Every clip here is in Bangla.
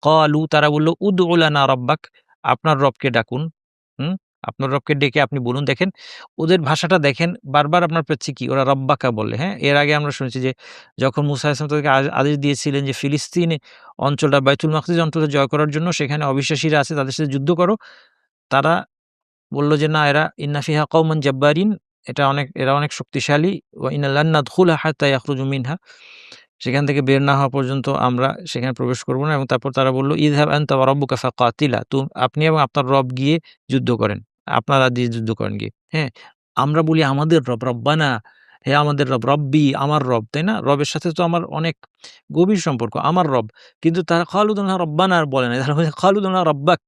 ক্বালু তারা বলল, উদউ লানা রাব্বাক, আপনার রবকে ডাকুন। হুম? আপনার রবকে ডেকে আপনি বলুন। দেখেন ওদের ভাষাটা দেখেন, বারবার আপনার পাচ্ছি কি ওরা রব্বাকা বলে, হ্যাঁ? এর আগে আমরা শুনেছি যে যখন মুসা আলাইহিস সালাম তাদেরকে আদেশ দিয়েছিলেন যে ফিলিস্তিন অঞ্চলটা বাইতুল মাকদিস অঞ্চলটা জয় করার জন্য সেখানে অবিশ্বাসীরা আছে তাদের সাথে যুদ্ধ করো। তারা বলল যে না এরা ইন্না ফিহা কওমান জাব্বারিন, এরা অনেক শক্তিশালী। ওয়া ইন্না লান নাদখুলাহা হাত্তা ইয়াখরুজু মিনহা, সেখান থেকে বের না হওয়া পর্যন্ত আমরা সেখানে প্রবেশ করব না। এবং তারপর তারা বলল ইযহাব আনতা ওয়া রাব্বুকা ফাকাতিলা, আপনি এবং আপনার রব গিয়ে যুদ্ধ করেন। আপনারা দিয়ে যুদ্ধ করেন গিয়ে। হ্যাঁ? আমরা বলি আমাদের রব, রব্বানা, হে আমাদের রব, রব্বি আমার রব, তাই না? রবের সাথে তো আমার অনেক গভীর সম্পর্ক, আমার রব। কিন্তু তারা খালুদুনা রব্বানা আর বলে না। তারা বলে খালুদুনা রব্বাক।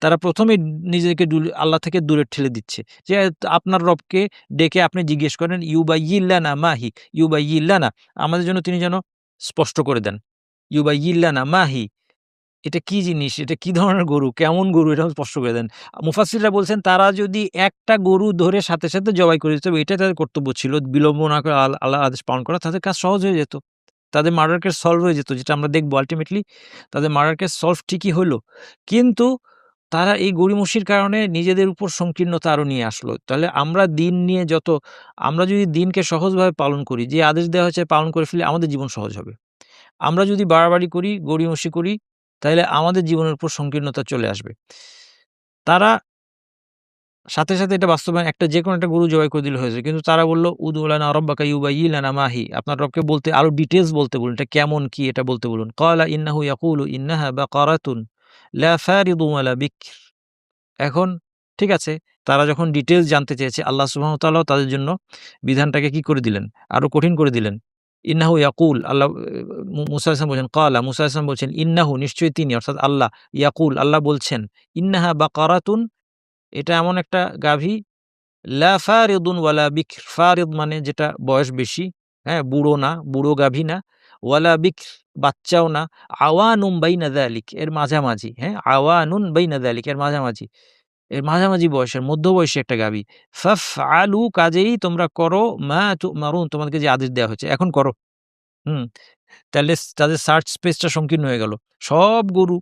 তারা ১ম এই নিজেকে আল্লাহ থেকে দূরে ঠেলে দিচ্ছে। যে আপনার রবকে ডেকে আপনি জিজ্ঞেস করেন ইউবাইয়িল্লানা মাহি, ইউবাইয়িল্লানা, আমাদের জন্য তিনি যেন স্পষ্ট করে দেন। ইউবাইয়িল্লানা মাহি, এটা কি জিনিস? এটা কি ধরনের গরু? কেমন গরু? এটাও স্পষ্ট করে দেন। মুফাসসিররা বলছেন তারা যদি একটা গরু ধরে সাথে, সাথে জবাই করে দিত, এটাই তাদের কর্তব্য ছিল। বিলম্ব না করে আল্লাহর আদেশ পালন করা। তাদের কাজ সহজ হয়ে যেত। তাদের মার্ডার কেস সলভ হয়ে যেত। যেটা আমরা দেখব আল্টিমেটলি তাদের মার্ডার কেস সলভ ঠিকই হইল। কিন্তু তারা এই গড়িমসির কারণে নিজেদের উপর সংকীর্ণতা আরো নিয়ে আসলো। তাহলে আমরা দিন নিয়ে আমরা যদি দিনকে সহজভাবে পালন করি, যে আদেশ দেওয়া হয়েছে পালন করে ফেলি, আমাদের জীবন সহজ হবে। আমরা যদি বাড়াবাড়ি করি, গড়িমসি করি, তাইলে আমাদের জীবনের উপর সংকীর্ণতা চলে আসবে। তারা সাথে, সাথে এটা বাস্তবায়ন যেকোনো একটা গরু জবাই করে দিলে হয়ে যায়। কিন্তু তারা বলল, উদউ লানা রাব্বাকা ইউবায়্যিন লানা মা হি। আপনার রবকে বলতে আরো ডিটেইলস বলতে বলুন। এটা কেমন কি এটা বলতে বলুন। ক্বালা ইন্নাহু ইয়াকুলু ইন্নাহা বাকারাতুন লা ফারিদুন ওয়ালা বিকর। এখন ঠিক আছে, তারা যখন ডিটেইলস জানতে চেয়েছে, আল্লাহ সুবহানাহু ওয়া তাআলাও তাদের জন্য বিধানটাকে কি করে দিলেন? আরো কঠিন করে দিলেন। ইন্নাহু ইয়াকুল, আল্লাহ মুসা আলাইহিস সালাম বলছেন ক্বালা, মুসা আলাইহিস সালাম বলছেন ইন্নাহু, নিশ্চয়ই তিনি অর্থাৎ আল্লাহ, ইয়াকুল, আল্লাহ বলছেন ইন্নাহা বাকারাতুন, এটা এমন একটা গাভী, লা ফারিদুন ওয়ালা বিকর, ফারিদ মানে যেটা বয়স বেশি, হ্যাঁ? বুড়ো না, বুড়ো গাভী না, ওয়ালা বিকর বাচ্চাও না, আওয়ানুম বাইনা যালিক, এর মাঝামাঝি, হ্যাঁ? আওয়ানুন বাইনা যালিক, এর মাঝামাঝি। এর মাঝামাঝি বয়সের মধ্যবয়সী একটা গাভী। ফাফআলু, কাজেই তোমরা করো, মা তুমারুন, তোমাদেরকে যে আদেশ দেওয়া হয়েছে এখন করো। হুম? তাহলে তাদের সার্চ স্পেসটা সংকীর্ণ হয়ে গেল। সব গরু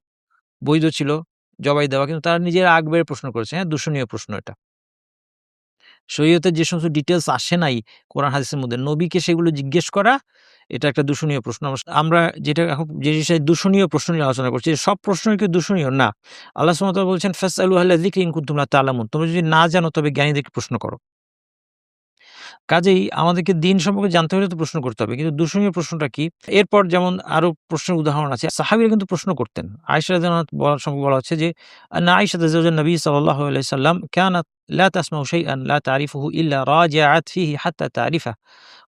বৈধ ছিল জবাই দেওয়া। কিন্তু তারা নিজেরা আগ বেড়ে প্রশ্ন করেছে, হ্যাঁ? দূষণীয় প্রশ্ন এটা। শরীয়তের যে সমস্ত ডিটেইলস আসে নাই কোরআন হাদিসের মধ্যে, নবীকে সেগুলো জিজ্ঞেস করা, এটা একটা দূষণীয় প্রশ্ন। আমরা যেটা এখন যে জিনিসটা দূষণীয় প্রশ্ন নিয়ে আলোচনা করছি, সব প্রশ্নই কি দূষণীয়? না। আল্লাহ সুবহানাহু ওয়া তাআলা বলছেন, "ফাসআলু আহলা যিকরি ইন কুনতুম লা তা'লামুন।" তোমরা যদি না জানো তবে জ্ঞানীদেরকে প্রশ্ন করো। কাজেই আমাদেরকে দিন সম্পর্কে জানতে হলে তো প্রশ্ন করতে হবে। কিন্তু দূষণীয় প্রশ্নটা কি? এরপর যেমন আরো প্রশ্নের উদাহরণ আছে। সাহাবীরা কিন্তু প্রশ্ন করতেন। আয়েশা রাদিয়াল্লাহু আনহা বলার সম্পর্কে বলা হচ্ছে যে, আন্না আয়েশাতা যাওজান নবী সাল্লাল্লাহু আলাইহি সাল্লাম কানাত লা তাসমাউ শাইআন লা তারিফুহু ইল্লা রাজাআত ফিহি হাত্তা তারিফা।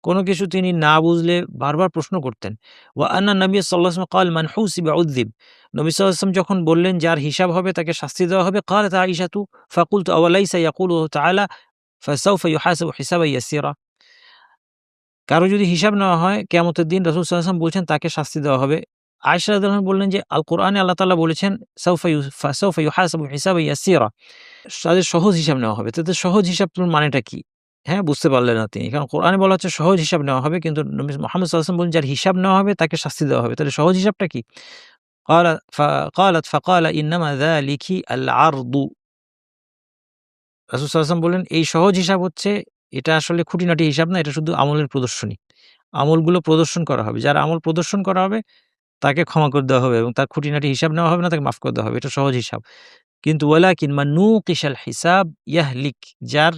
কোন কিছু তিনি না বুঝলে বারবার প্রশ্ন করতেন। ওয়া আন্না নবী সাল্লাল্লাহু আলাইহি ওয়াসাল্লাম ক্বাল মান হুসিবা উযযিব। নবী সাল্লাল্লাহু আলাইহি ওয়াসাল্লাম যখন বললেন যার হিসাব হবে তাকে শাস্তি দেওয়া হবে, ক্বালাত আয়েশাতু ফাকুলতু আওয়ালাইসা ইয়াকুলুহু তাআলা ফাসাউফা ইউহাসাবু হিসাবান ইয়াসীরা। কারো যদি হিসাব নেওয়া হয় কিয়ামতের দিন রাসূল সাল্লাল্লাহু আলাইহি ওয়াসাল্লাম বলছেন তাকে শাস্তি দেওয়া হবে। আয়েশা রাদিয়াল্লাহু আনহা বললেন যে আল কোরআনে আল্লাহ তাআলা বলেছেন ফাসাউফা ইউহাসাবু হিসাবান ইয়াসীরা। তাদের সহজ হিসাব নেওয়া হবে। তাদের সহজ হিসাব মানেটা কি? হ্যাঁ, বুঝতে পারলেন না তিনি। কারণ কোরআনে বলা হচ্ছে সহজ হিসাব নেওয়া হবে। কিন্তু নবী মুহাম্মদ সাল্লাল্লাহু আলাইহি ওয়াসাল্লাম বললেন যার হিসাব নেওয়া হবে তাকে শাস্তি দেওয়া হবে। তাহলে সহজ হিসাবটা কি? قالت ইন্নামা যালিকি আল আরদু। রাসূল সাল্লাল্লাহু আলাইহি ওয়াসাল্লাম বললেন এই সহজ হিসাব হচ্ছে, এটা আসলে খুঁটিনাটি হিসাব না, এটা শুধু আমলের প্রদর্শনী। আমলগুলো প্রদর্শন করা হবে। যার আমল প্রদর্শন করা হবে তাকে ক্ষমা করে দেওয়া হবে এবং তার খুঁটিনাটি হিসাব নেওয়া হবে না, তাকে মাফ করে দেওয়া হবে। এটা সহজ হিসাব। কিন্তু ওয়ালাকিন মান নুকিশাল হিসাব ইয়াহলিক, যার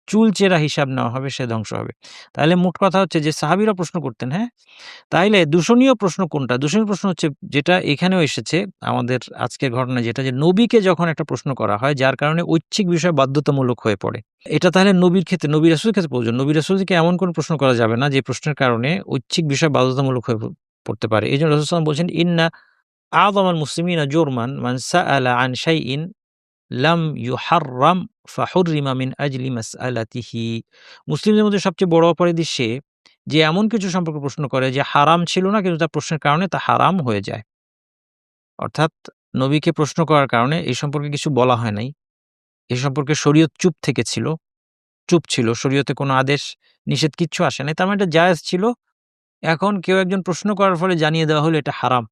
চুলচেরা হিসাব নেওয়া হবে সে ধ্বংস হবে। তাহলে মোট কথা হচ্ছে যে সাহাবীরা প্রশ্ন করতেন, হ্যাঁ? তাইলে দূষণীয় প্রশ্ন কোনটা? দূষণীয় প্রশ্ন হচ্ছে যেটা এখানেও এসেছে আমাদের আজকের ঘটনায়, যেটা যে নবীকে যখন একটা প্রশ্ন করা হয় যার কারণে ঐচ্ছিক বিষয় বাধ্যতামূলক হয়ে পড়ে। এটা তাহলে নবীর ক্ষেত্রে, নবী রাসূলের ক্ষেত্রে প্রয়োজন। নবী রাসূলকে এমন কোন প্রশ্ন করা যাবে না যে প্রশ্নের কারণে ঐচ্ছিক বিষয় বাধ্যতামূলক হয়ে পড়তে পারে। এজন্য রাসূল সাল্লাল্লাহু আলাইহি ওয়াসাল্লাম বলছেন, "ইন্না আযমাল মুসলিমিনা জুরমান মান সাআলা আন শাইইন লাম ইউহাররাম ফাহুররিমা মিন আজলি মাসআলাতিহি।" মুসলিমদের মধ্যে সবচেয়ে বড় অপরাধী সে, যে এমন কিছু সম্পর্কে প্রশ্ন করে যে হারাম ছিল না কিন্তু তার প্রশ্নের কারণে তা হারাম হয়ে যায়। অর্থাৎ নবীকে প্রশ্ন করার কারণে এই সম্পর্কে কিছু বলা হয় নাই। এ সম্পর্কে শরীয়ত চুপ ছিল। শরীয়তে কোনো আদেশ নিষেধ কিচ্ছু আসে নাই। তার মানে এটা জায়েজ ছিল। এখন কেউ একজন প্রশ্ন করার ফলে জানিয়ে দেওয়া হলো এটা হারাম।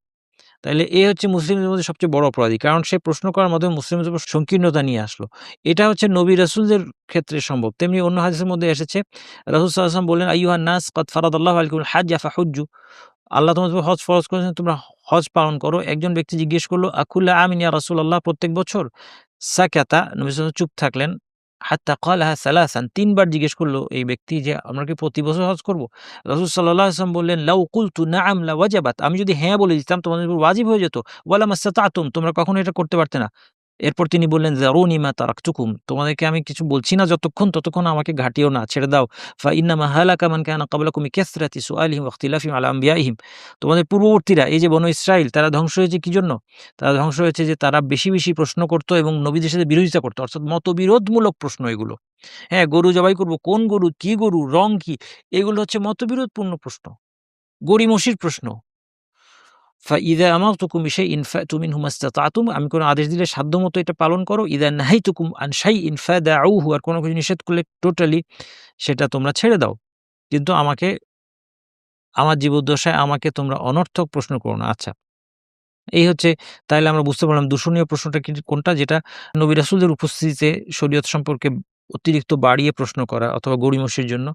তাইলে এ হচ্ছে মুসলিমদের মধ্যে সবচেয়ে বড় অপরাধী। কারণ সে প্রশ্ন করার মাধ্যমে মুসলিমদের উপর সংকীর্ণতা নিয়ে আসলো। এটা হচ্ছে নবী রাসূলদের ক্ষেত্রে সম্ভব। তেমনি অন্য হাদিসের মধ্যে এসেছে রাসূল সাল্লাল্লাহু আলাইহি ওয়াসাল্লাম বললেন, "আইয়ুহান নাস কাদ ফারাদাল্লাহু আলাইকুমুল হাজ্জা ফাহুজ্জু।" আল্লাহ তোমাদের উপর হজ ফরজ করেছেন, তোমরা হজ পালন করো। একজন ব্যক্তি জিজ্ঞেস করল, "আকুল্লা আমিন ইয়া রাসূলাল্লাহ?" প্রত্যেক বছর? সাকাতা, নবী সাল্লাল্লাহু আলাইহি ওয়াসাল্লাম চুপ থাকলেন। হাত্তা ক্বালাহা সালাসান, ৩ বার জিজ্ঞেস করল এই ব্যক্তি যে, "আমরা কি প্রতি বছর হজ করব?" রাসূল সাল্লাল্লাহু আলাইহি ওয়াসাল্লাম বললেন, "লাউ কুলতু নাআম লাওয়াজাবাত।" আমি যদি হ্যাঁ বলে দিতাম তোমাদের উপর ওয়াজিব হয়ে যেত। ওয়ালা মাসতাতাতুম, তোমরা কখনো এটা করতে পারতে না। এরপর তিনি বললেন, "যারুনি মা তারাকতুকুম।" তোমাদেরকে আমি কিছু বলছি না ততক্ষণ আমাকে ঘাঁটিও না, ছেড়ে দাও। ইন্নামা হালাকা মান কানা ক্বাবলাকুম বিকাসরাতি সুআলিহিম ওয়া ইখতিলাফিহিম আলা আনবিয়াইহিম। তোমাদের পূর্ববর্তীরা এই যে বনু ইসরাইল, তারা ধ্বংস হয়েছে কি জন্য? তারা ধ্বংস হয়েছে যে তারা বেশি প্রশ্ন করত এবং নবীদের সাথে বিরোধিতা করত। অর্থাৎ মতবিরোধমূলক প্রশ্ন এগুলো। হ্যাঁ, গরু জবাই করব। কোন গরু? কি গরু? রং কি? এগুলো হচ্ছে মতবিরোধপূর্ণ প্রশ্ন। গড়িমসির প্রশ্ন। ফাইদা আমারতুকুম বিশাইইন ফাতু মিনহু মাসতাতাতুম, আমি কোন আদেশ দিলে সাধ্যমতো এটা পালন করো। ইদা নাহাইতুকুম আন শাইইন ফাদাউহু, আর কোন কিছু নিষেধ করলে টোটালি সেটা তোমরা ছেড়ে দাও। কিন্তু আমার জীবদ্দশায় আমাকে তোমরা অনর্থক প্রশ্ন করো না। আচ্ছা, এই হচ্ছে, তাইলে আমরা বুঝতে পারলাম দূষণীয় প্রশ্নটা কোনটা, যেটা নবী রাসূলদের উপস্থিতিতে শরীয়ত সম্পর্কে অতিরিক্ত বাড়িয়ে প্রশ্ন করা অথবা গড়িমসির জন্য।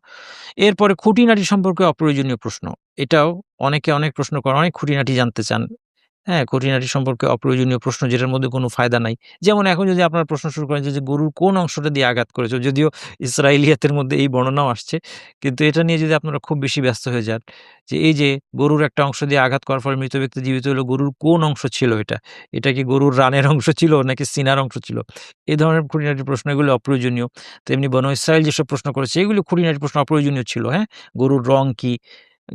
এরপরে খুঁটিনাটি সম্পর্কে অপ্রয়োজনীয় প্রশ্ন। এটাও অনেকে অনেক প্রশ্ন করে, অনেক খুঁটিনাটি জানতে চান। হ্যাঁ, খুঁটিনাটি সম্পর্কে অপ্রয়োজনীয় প্রশ্ন যেটার মধ্যে কোনো ফায়দা নাই। যেমন এখন যদি আপনারা প্রশ্ন শুরু করেন যে গরুর কোন অংশটা দিয়ে আঘাত করেছ? যদিও ইসরাইলিয়াতের মধ্যে এই বর্ণনাও আসছে। কিন্তু এটা নিয়ে যদি আপনারা খুব বেশি ব্যস্ত হয়ে যান, যে এই যে গরুর একটা অংশ দিয়ে আঘাত করার ফলে মৃত ব্যক্তি জীবিত হলো, গরুর কোন অংশ ছিল এটা? এটা কি গরুর রানের অংশ ছিল নাকি সিনার অংশ ছিল? এই ধরনের খুঁটিনাটি প্রশ্ন, এগুলো অপ্রয়োজনীয়। তেমনি বনু ইসরাইল যেসব প্রশ্ন করেছে এগুলো খুঁটিনাটি প্রশ্ন, অপ্রয়োজনীয় ছিল। হ্যাঁ? গরুর রং কি?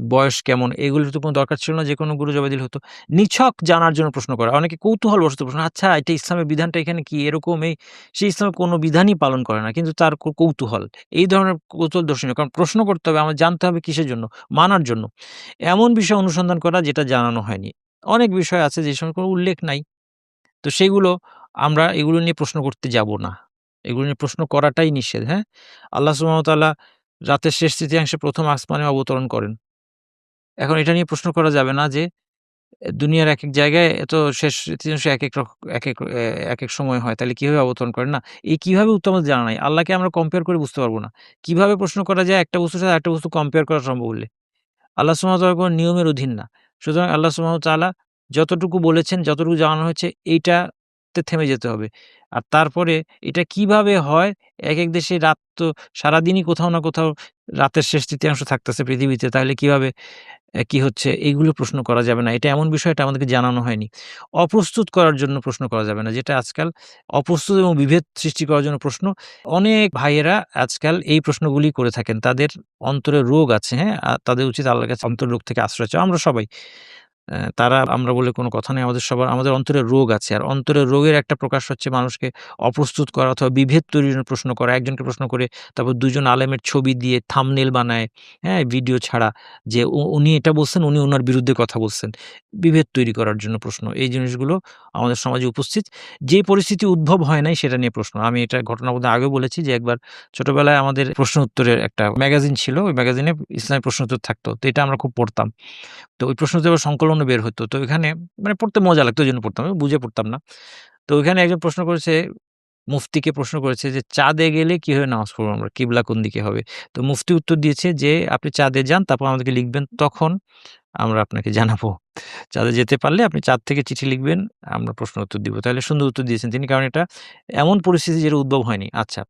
বয়স কেমন? এগুলোর তো কোনো দরকার ছিল না, যেকোনো গরু জবাই দিলে হতো। নিছক জানার জন্য প্রশ্ন করা। অনেকে কৌতূহলবশত প্রশ্ন, "আচ্ছা, এটা ইসলামের বিধানটা এখানে কি এরকম?" সে ইসলামের কোনো বিধানই পালন করে না। কিন্তু তার কৌতূহল। এই ধরনের কৌতূহল দর্শনীয়। কারণ প্রশ্ন করতে হবে, আমার জানতে হবে কিসের জন্য? মানার জন্য। এমন বিষয় অনুসন্ধান করা যেটা জানানো হয়নি। অনেক বিষয় আছে যে সময় কোনো উল্লেখ নাই। তো আমরা এগুলো নিয়ে প্রশ্ন করতে যাব না। এগুলো নিয়ে প্রশ্ন করাটাই নিষেধ, হ্যাঁ? আল্লাহ সুবহানাহু ওয়া তাআলা রাতের শেষ তৃতীয়াংশে ১ম আসমানে অবতরণ করেন। এখন এটা নিয়ে প্রশ্ন করা যাবে না যে দুনিয়ার একেক জায়গায় এত শেষ তৃতীয়াংশে একেক একেক সময় হয়। তাহলে কিভাবে অবতরণ করেন? না, এই কিভাবে উত্তর আমাদের জানা নাই। আল্লাহকে আমরা কম্পেয়ার করে বুঝতে পারব না। কিভাবে প্রশ্ন করা যায় একটা বস্তুর সাথে আরেকটা বস্তু কম্পেয়ার করা সম্ভব হলে? আল্লাহ সুবহানাহু ওয়া তাআলা কোন নিয়মের অধীন না। সুতরাং আল্লাহ সুবহানাহু ওয়া তাআলা যতটুকু বলেছেন, যতটুকু জানানো হয়েছে এইটাতে থেমে যেতে হবে। আর তারপরে এটা কিভাবে হয়, একেক দেশে রাত তো সারাদিনই কোথাও না কোথাও রাতের শেষ তৃতীয়াংশ থাকতেছে পৃথিবীতে। তাহলে কিভাবে কি হচ্ছে, এইগুলো প্রশ্ন করা যাবে না। এটা এমন বিষয়, এটা আমাদেরকে জানানো হয়নি। অপ্রস্তুত করার জন্য প্রশ্ন করা যাবে না। যেটা আজকাল অপ্রস্তুত এবং বিভেদ সৃষ্টি করার জন্য প্রশ্ন। অনেক ভাইয়েরা আজকাল এই প্রশ্নগুলি করে থাকেন। তাদের অন্তরে রোগ আছে, হ্যাঁ? তাদের উচিত আল্লাহর কাছে অন্তরের রোগ থেকে আশ্রয় চাওয়া। আমরা সবাই। তারা আমরা বলে কোনো কথা নেই। আমাদের অন্তরে রোগ আছে। আর অন্তরের রোগের একটা প্রকাশ হচ্ছে মানুষকে অপ্রস্তুত করা অথবা বিভেদ তৈরির জন্য প্রশ্ন করা। একজনকে প্রশ্ন করে তারপর ২ জন আলেমের ছবি দিয়ে থাম্বনেইল বানায়, হ্যাঁ? ভিডিও ছাড়া যে উনি এটা বলছেন, উনি উনার বিরুদ্ধে কথা বলছেন। বিভেদ তৈরি করার জন্য প্রশ্ন। এই জিনিসগুলো আমাদের সমাজে উপস্থিত। যে পরিস্থিতি উদ্ভব হয় নাই সেটা নিয়ে প্রশ্ন। আমি এটা ঘটনা বলতে আগেও বলেছি যে একবার ছোটবেলায় আমাদের প্রশ্ন উত্তরের একটা ম্যাগাজিন ছিল। ওই ম্যাগাজিনে ইসলামি প্রশ্ন উত্তর থাকতো। তো এটা আমরা খুব পড়তাম। তো ওই প্রশ্ন উত্তরের সংকলনও বের হতো। তো এখানে মানে পড়তে মজা লাগতো, ওইজন্য পড়তাম। আমি বুঝে পড়তাম না। তো ওইখানে একজন প্রশ্ন করেছে, মুফতিকে প্রশ্ন করেছে যে, "চাঁদে গেলে কিভাবে নামাজ পড়বো আমরা? কিবলা কোন দিকে হবে?" তো মুফতি উত্তর দিয়েছে যে, "আপনি চাঁদে যান, তারপর আমাদেরকে লিখবেন, তখন আমরা আপনাকে জানাবো। চাঁদে যেতে পারলে আপনি চাঁদ থেকে চিঠি লিখবেন, আমরা প্রশ্ন উত্তর দিব।" তাহলে সুন্দর উত্তর দিয়েছেন তিনি। কারণ এটা এমন পরিস্থিতি যেটা উদ্ভব হয়নি। আচ্ছা।